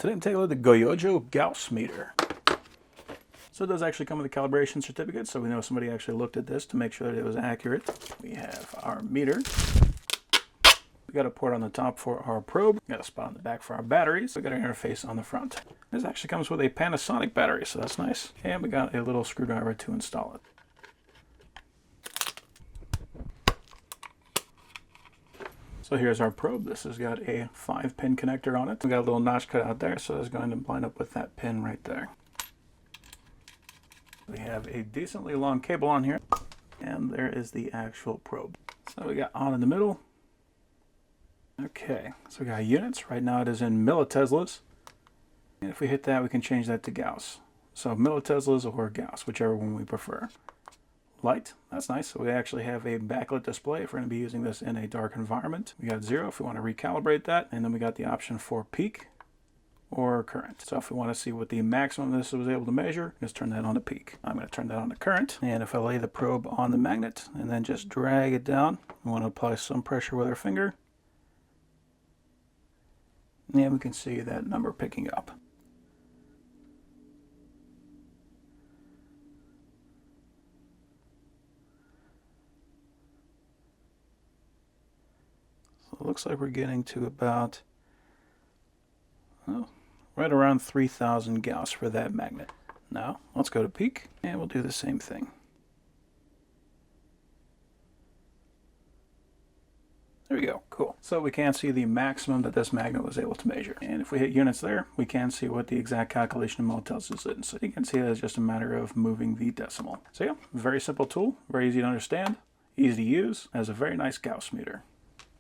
Today I'm taking a look at the GOYOJO Gauss meter. So it does actually come with a calibration certificate, so we know somebody actually looked at this to make sure that it was accurate. We have our meter. We got a port on the top for our probe. We got a spot on the back for our batteries. We got our interface on the front. This actually comes with a Panasonic battery, so that's nice. And we got a little screwdriver to install it. So here's our probe. This has got a 5-pin connector on it. We got a little notch cut out there, so it's going to line up with that pin right there. We have a decently long cable on here, and there is the actual probe. So we got on in the middle. Okay, so we got units. Right now it is in milliteslas. And if we hit that, we can change that to Gauss. So milliteslas or Gauss, whichever one we prefer. Light, that's nice. So we actually have a backlit display if we're going to be using this in a dark environment. We got 0 if we want to recalibrate that, and then we got the option for peak or current. So if we want to see what the maximum this was able to measure, just turn that on to peak. I'm going to turn that on to current, and if I lay the probe on the magnet and then just drag it down, we want to apply some pressure with our finger, and we can see that number picking up. It looks like we're getting to about, oh, right around 3,000 Gauss for that magnet. Now, let's go to peak, and we'll do the same thing. There we go, cool. So we can see the maximum that this magnet was able to measure. And if we hit units there, we can see what the exact calculation of milliteslas is. So you can see that it's just a matter of moving the decimal. So yeah, very simple tool, very easy to understand, easy to use, has a very nice Gauss meter.